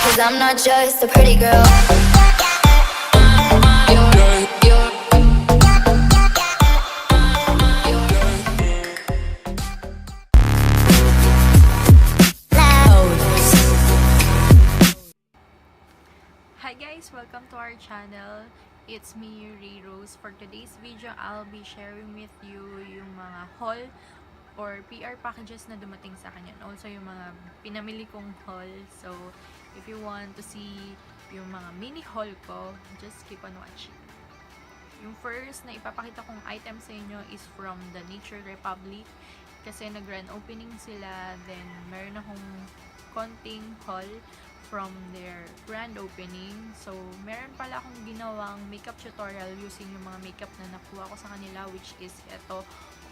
'cause I'm not just a pretty girl. Hi guys! Welcome to our channel. It's me, Rayrose. For today's video, I'll be sharing with you yung mga haul or PR packages na dumating sa akin. And also yung mga pinamili kong haul. So, if you want to see yung mga mini haul ko, just keep on watching. Yung first na ipapakita kong item sa inyo is from the Nature Republic. Kasi nag-grand opening sila. Then, meron akong konting haul from their grand opening. So, meron pala akong ginawang makeup tutorial using yung mga makeup na nakuha ko sa kanila, which is ito,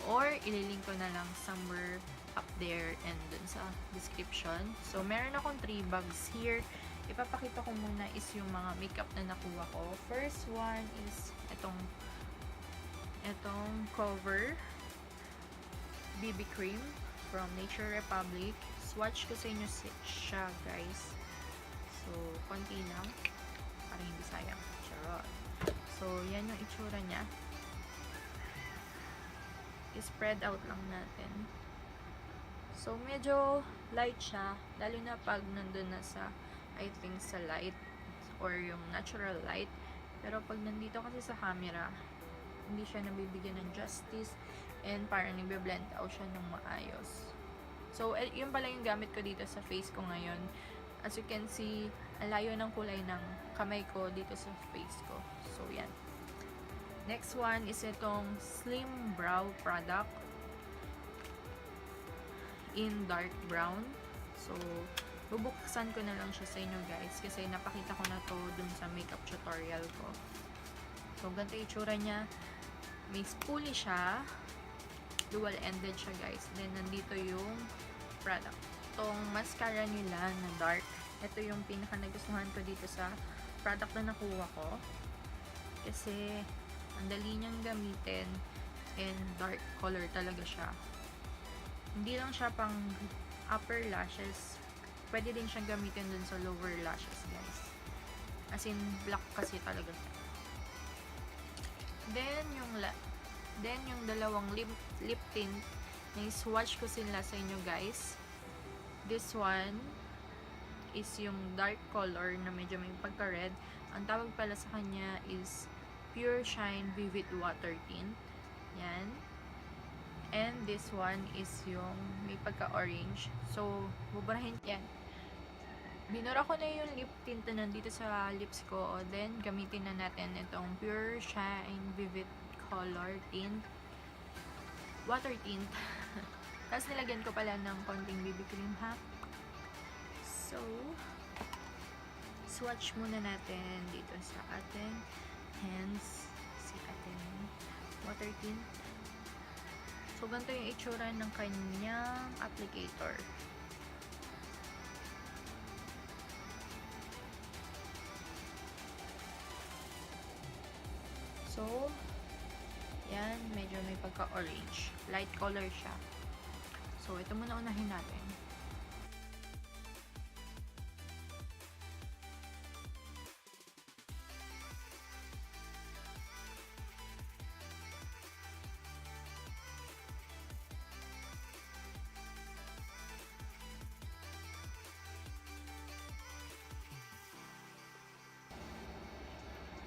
or ililink ko na lang somewhere up there and dun sa description. So, meron akong 3 bags here. Ipapakita ko muna is yung mga makeup na nakuha ko. First one is itong cover BB cream from Nature Republic. Swatch ko sa inyo siya, guys. So, konti lang para hindi sayang. Charot. So, yan yung itsura niya. I-spread out lang natin. So, medyo light siya. Lalo na pag nandun na sa, I think, sa light or yung natural light. Pero pag nandito kasi sa camera, hindi siya nabibigyan ng justice and parang nagbe-blend out siya ng maayos. So, yun pala yung gamit ko dito sa face ko ngayon. As you can see, ang layo ng kulay ng kamay ko dito sa face ko. So, yan. Next one is itong Slim Brow product in dark brown. So, bubuksan ko na lang siya sa inyo, guys, kasi napakita ko na to dun sa makeup tutorial ko. So, ganito yung itsura niya. May spoolie siya. Dual-ended siya, guys. Then, nandito yung product. Itong mascara nila na dark. Ito yung pinaka nagustuhan ko dito sa product na nakuha ko. Kasi, ang dali niyang gamitin and dark color talaga siya. Hindi lang siya pang upper lashes. Pwede din siyang gamitin dun sa lower lashes, guys. As in, black kasi talaga siya. Then, yung dalawang lip tint, na-swatch ko sila sa inyo, guys. This one is yung dark color na medyo may pagka-red. Ang tawag pala sa kanya is Pure Shine Vivid Water Tint. Yan. And this one is yung may pagka-orange. So, buburahin yan. Binura ko na yung lip tint na nandito sa lips ko. Then, gamitin na natin itong Pure Shine Vivid Color Tint. Water tint. Tapos nilagyan ko pala ng konting BB cream, ha? So, swatch muna natin dito sa ating hands. Si ating water tint. So, ganito yung itsura ng kanyang applicator. So, yan, medyo may pagka-orange. Light color siya. So, ito muna unahin natin.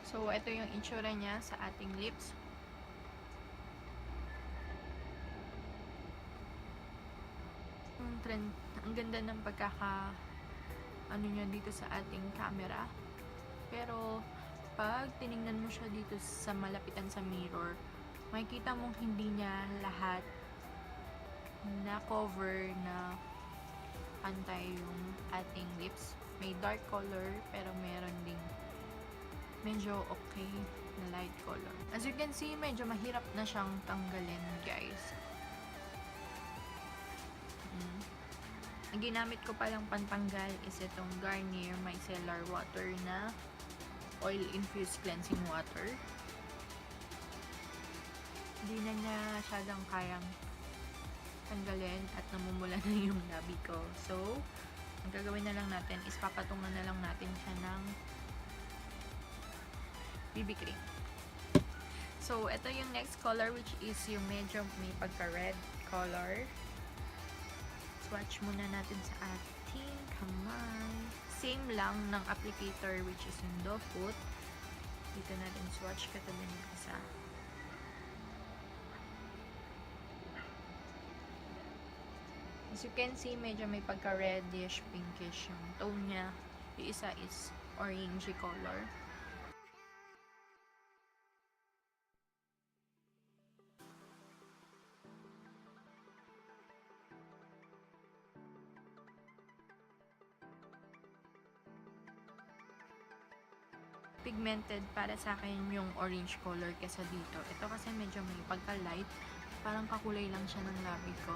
So, ito yung itsura niya sa ating lips. Ang ganda ng ano niya dito sa ating camera. Pero, pag tiningnan mo siya dito sa malapitan sa mirror, makikita mong hindi niya lahat na cover na pantay yung ating lips. May dark color, pero meron ding medyo okay na light color. As you can see, medyo mahirap na siyang tanggalin, guys. Ang ginamit ko palang pantanggal is itong Garnier Micellar Water na oil-infused cleansing water. Hindi na niya masyadong kayang tanggalin at namumula na yung labi ko. So, Ang gagawin na lang natin is papatungan na lang natin siya ng BB cream. So, ito yung next color, which is yung medyo may pagka-red color. Swatch muna natin sa ating kamay. Same lang ng applicator, which is yung doe foot. Dito natin swatch katabi ng isa. As you can see, medyo may pagka-reddish, pinkish yung tone niya. Yung isa is orangey color. Pigmented para sa akin yung orange color kesa dito. Ito kasi medyo may pagka-light. Parang kakulay lang siya ng labi ko.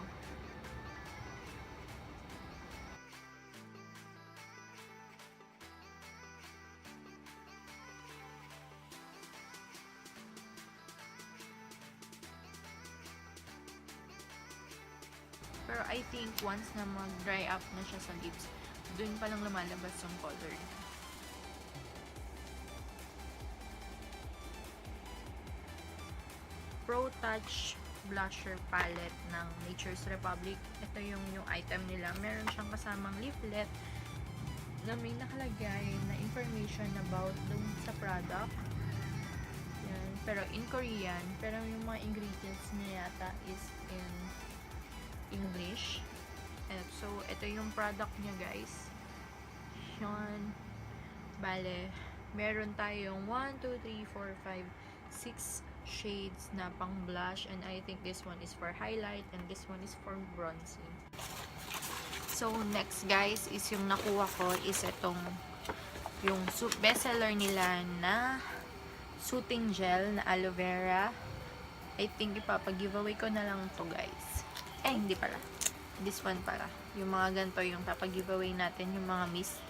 Pero I think once na mag-dry up na siya sa lips, dun palang lumalabas yung color. Pro Touch blusher palette ng Nature's Republic. Ito yung item nila. Meron siyang kasamang leaflet na may nakalagay na information about dun sa product. Yan. Pero in Korean. Pero yung mga ingredients niya yata is in English. So, ito yung product niya, guys. Yan. Bale, meron tayong 1, 2, 3, 4, 5, 6 shades na pang blush, and I think this one is for highlight and this one is for bronzing. So next guys is yung nakuha ko is itong yung bestseller nila na soothing gel na aloe vera. I think ipapag-giveaway ko na lang to guys. Hindi pala, this one para yung mga ganito yung papag-giveaway natin, yung mga mist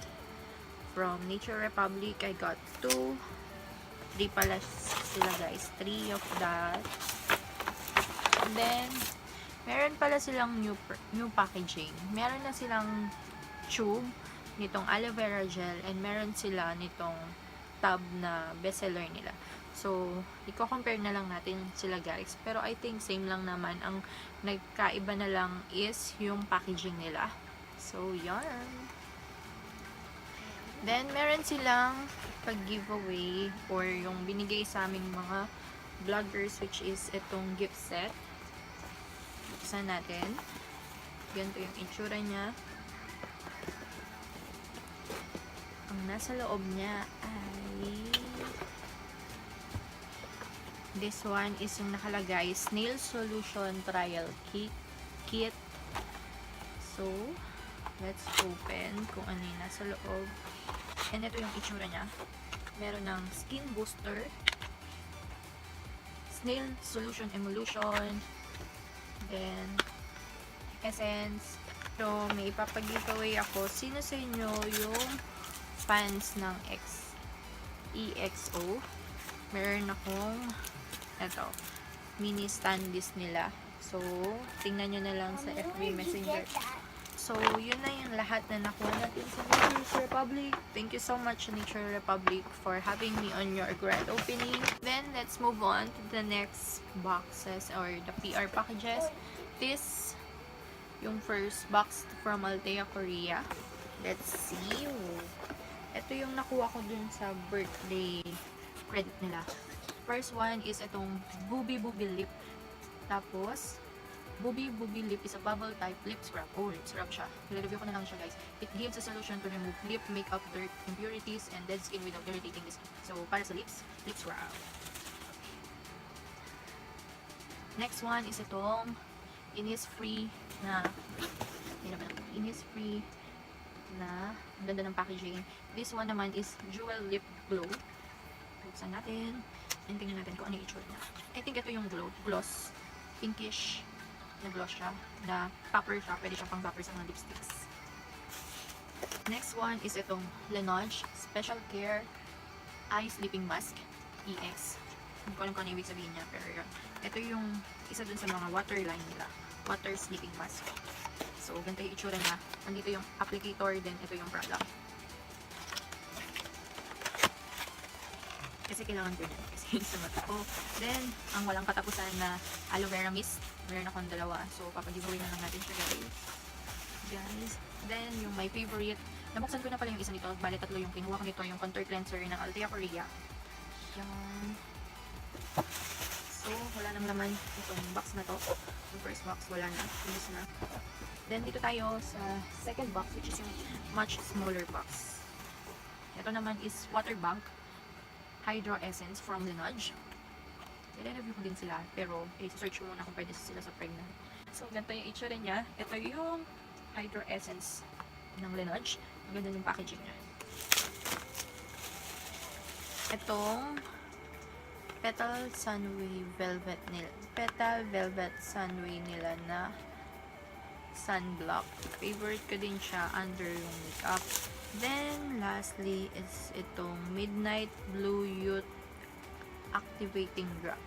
from Nature Republic. I got 2, 3 pala sila guys. 3 of that. And then, meron pala silang new packaging. Meron na silang tube nitong aloe vera gel and meron sila nitong tub na bestseller nila. So, i-compare na lang natin sila guys. Pero I think same lang naman. Ang nagkaiba na lang is yung packaging nila. So, yan. Then, meron silang pag-giveaway or yung binigay sa aming mga vloggers, which is itong gift set. Buksan natin. Ganito yung itsura niya. Ang nasa loob niya ay this one is yung nakalagay Snail Solution Trial Kit. So, let's open kung ano yung nasa loob. And ito yung itsura niya. Meron ng skin booster, Snail Solution Emulsion, then essence. So, may ipapag-giveaway ako. Sino sa inyo yung fans ng EXO? Meron akong ito, mini standees nila. So, tingnan nyo na lang sa FB Messenger. So, yun na yung lahat na nakuha natin sa Nature Republic. Thank you so much, Nature Republic, for having me on your grand opening. Then, let's move on to the next boxes or the PR packages. This, yung first box from Altea, Korea. Let's see. Ito yung nakuha ko dun sa birthday credit nila. First one is itong Booby Lip. Tapos, Booby Lip is a bubble type lip scrub. Oh, lip scrub siya. I-review ko na lang siya guys. It gives a solution to remove lip makeup, dirt, impurities, and dead skin without irritating the skin. So, para sa lips, lip scrub. Next one is itong Innisfree na Innisfree na ang ganda ng packaging. This one naman is Jewel Lip Glow. Buksan natin. And tingnan natin kung ano yung itsura niya. I think ito yung gloss. Pinkish na gloss siya. Na topper siya. Pwede siya pang topper sa mga lipsticks. Next one is itong Laneige Special Care Eye Sleeping Mask EX. Hindi ko alam kung ano ibig sabihin niya. Pero yun. Ito yung isa dun sa mga waterline nila. Water Sleeping Mask. So, ganito yung itsura niya. Nandito yung applicator, then ito yung product. Kasi kailangan ko yan. Kasi sa mata ko. Then, ang walang katapusan na aloe vera mist. Meron akong dalawa. So, papag-giveaway na lang natin siya, guys. Then, yung my favorite. Nabuksan ko na pala yung isa nito. Bale, tatlo yung kinuha ko nito. Yung contour cleanser ng Altea Korea. Yan. So, wala nang laman itong box na to. Yung first box, wala na. Finish na. Then, dito tayo sa second box, which is yung much smaller box. Ito naman is water bank. Hydro Essence from Laneige. I-review ko din sila, pero i-search mo muna kung pwede sila sa pregnant. So, ganito yung itsura niya. Ito yung Hydro Essence ng Laneige. Maganda yung packaging niya. Itong Petal Velvet Sunway nila na sunblock. Favorite ko din siya under yung makeup. Then, lastly, is itong Midnight Blue Youth Activating Drop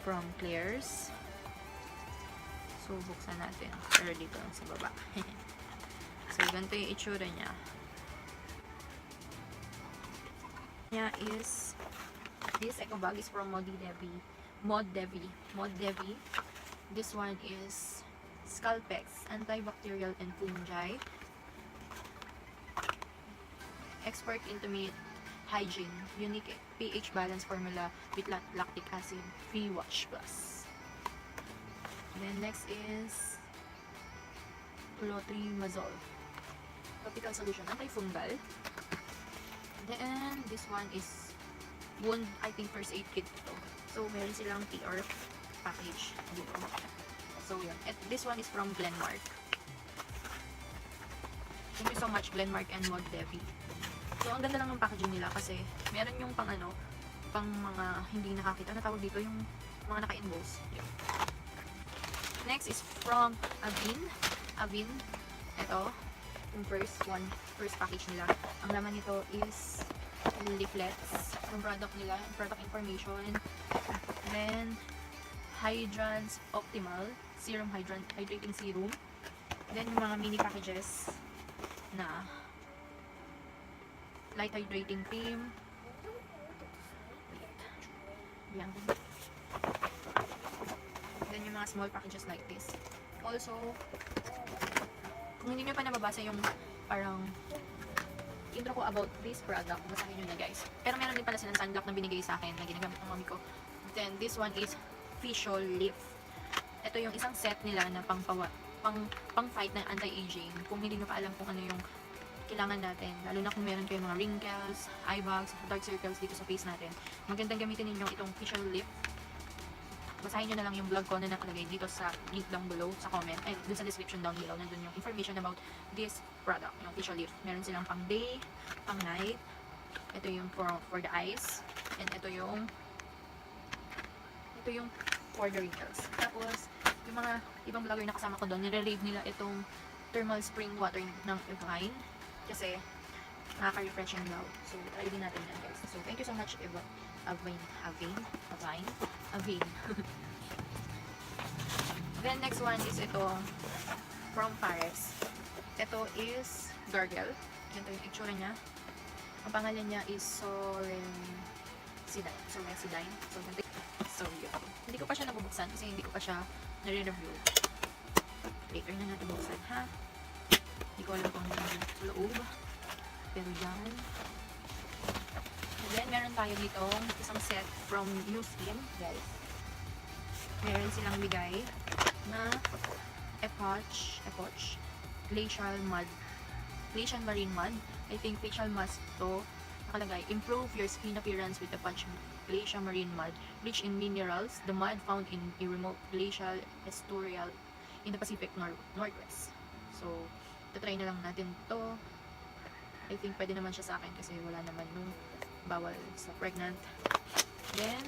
from Claire's. So, buksan natin. Pero dito lang sa baba. So, ganito yung itsura niya. This eco bag is from Mod Devi. This one is Scalpex, antibacterial and fungi. Expert Intimate Hygiene, unique pH balance formula with lactic acid, free wash plus. Then next is clotrimazole, topical solution, antifungal. Then this one is wound, I think first aid kit ito. So meron silang PR package dito. So yun. At this one is from Glenmark. Thank you so much Glenmark and Mod Devi. So, ang ganda lang ng packaging nila kasi meron yung pang mga hindi nakakita. Ano tawag dito? Yung mga naka-involves. Next is from Avin. Ito. Yung first package nila. Ang laman nito is leaflets. Yung product nila. Product information. Then, Hydrants Optimal. Serum Hydrating Serum. Then, yung mga mini packages na light hydrating cream. Yan. Then yung mga small packages like this. Also, kung hindi nyo pa nababasa yung parang intro ko about this product, basahin nyo na guys. Pero meron din pala silang sunblock na binigay sa akin na ginagamit ng mami ko. Then this one is facial leaf. Ito yung isang set nila na pang fight ng anti-aging. Kung hindi nyo pa alam kung ano yung kailangan natin, lalo na kung meron kayo mga wrinkles, eye bags, dark circles dito sa face natin, magandang gamitin ninyo itong facial lift. Basahin nyo na lang yung vlog ko na nakalagay dito sa link down below sa comment, ay dun sa description down below, nandun yung information about this product, yung facial lift. Meron silang pang day, pang night. Ito yung for the eyes, and ito yung for the wrinkles. Tapos yung mga ibang vlogger na kasama ko doon, nire-rave nila itong thermal spring water ng Avine. Kasi nakaka-refreshing daw. So, try din natin yan guys. So, thank you so much Avine. Then, next one is ito from Paris. Ito is Gargle. Ito yung itsura niya. Ang pangalan niya is Soresidine. So, yun. Hindi ko pa siya nabubuksan kasi hindi ko pa siya nare-review. Later na natin buksan, ha? Hindi ko alam kung ano yung loob. Pero yan. And then, meron tayo dito isang set from New Skin, guys. Meron silang bigay na Epoch Glacial Marine Mud. I think facial mask to. Nakalagay, improve your skin appearance with Epoch Glacial Marine Mud. Rich in minerals, the mud found in a remote glacial estuarial in the Pacific Northwest. So, try na lang natin to. I think pwede naman siya sa akin kasi wala naman nung bawal sa pregnant. Then,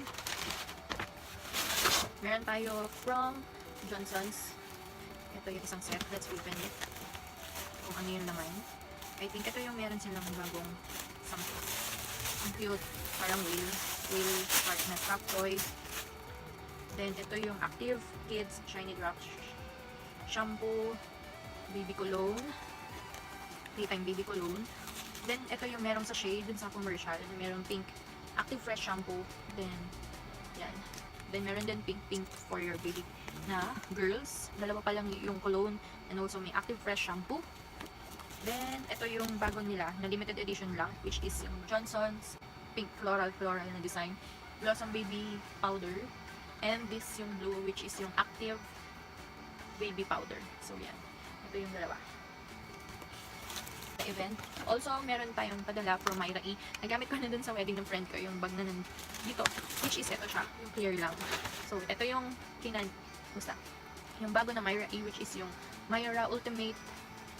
meron tayo from Johnson's. Ito yung isang set. Let's open it. Kung ano yung laman. I think ito yung meron silang bagong something. Ang cute. Parang whale part na trap toy. Then, ito yung Active Kids Shiny Drops shampoo, baby cologne, daytime baby cologne. Then, ito yung merong sa shade dun sa commercial. Merong pink active fresh shampoo. Then, yan. Then, meron din pink for your baby na girls. Dalawa pa lang yung cologne and also may active fresh shampoo. Then, ito yung bago nila na limited edition lang, which is yung Johnson's pink floral na design. Blossom baby powder. And this yung blue, which is yung active baby powder. So, yan. Ito yung dalawa. Event. Also, meron tayong padala from Myra E. Nagamit ko na dun sa wedding ng friend ko, yung bag na dito, which is ito siya, yung clear lang. So, ito yung basta, yung bago na Myra E, which is yung Myra Ultimate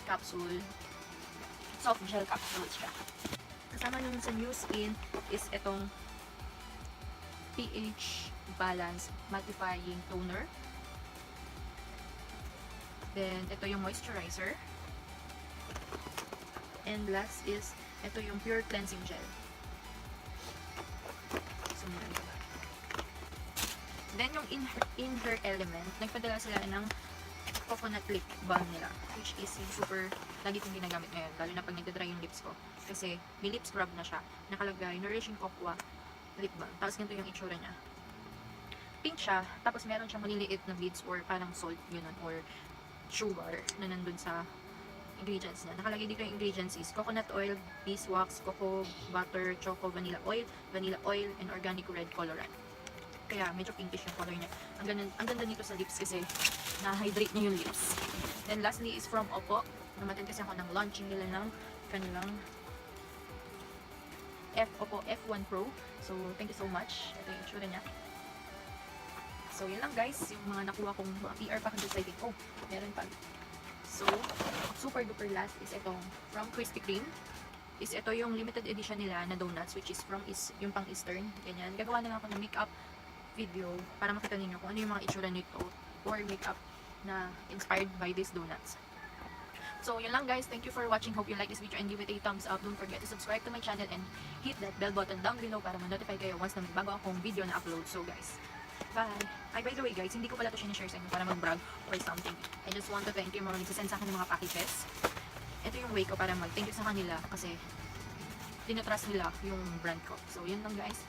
Capsule. Soft gel capsules siya. Kasama nun sa new skin is itong pH Balance Mattifying Toner. Then, ito yung moisturizer. And last is, ito yung Pure Cleansing Gel. So, meron ba? Then, yung in her element, nagpadala sila ng coconut lip balm nila, which is yung super, lagi kong ginagamit ngayon, lalo na pag nagdadry yung lips ko. Kasi, may lip scrub na siya. Nakalagay, Nourishing Cocoa Lip Balm. Tapos, ganito yung itsura niya. Pink siya, tapos meron siyang maliliit na beads or parang salt, yun, or sugar na nandun sa ingredients niya. Nakalagay dito yung ingredients is coconut oil, beeswax, cocoa butter, choco vanilla oil, and organic red colorant. Kaya medyo pinkish yung color niya. Ang ganda nito sa lips kasi na-hydrate niya yung lips. Then lastly is from Oppo. Namatin kasi ako ng launching nila ng kanilang Oppo F1 Pro. So thank you so much. Ito yung itsura niya. So yun lang guys, yung mga nakuha kong mga PR packages I think. Oh, meron pa. So, super duper last is itong from Krispy Kreme. Is ito yung limited edition nila na donuts, which is from yung pang Eastern. Ganyan. Gagawa na lang ako ng makeup video para makita ninyo kung ano yung mga itsura nito or makeup na inspired by these donuts. So, yun lang guys. Thank you for watching. Hope you like this video and give it a thumbs up. Don't forget to subscribe to my channel and hit that bell button down below para ma-notify kayo once na may bago akong video na upload. So, guys, bye! Ay, by the way guys, hindi ko pala ito sinishare sa inyo para mag-brag or something. I just want to thank you mga nagsasend sa akin ng mga packages. Ito yung way ko para mag-thank you sa kanila kasi tinatrust nila yung brand ko. So, yun lang guys.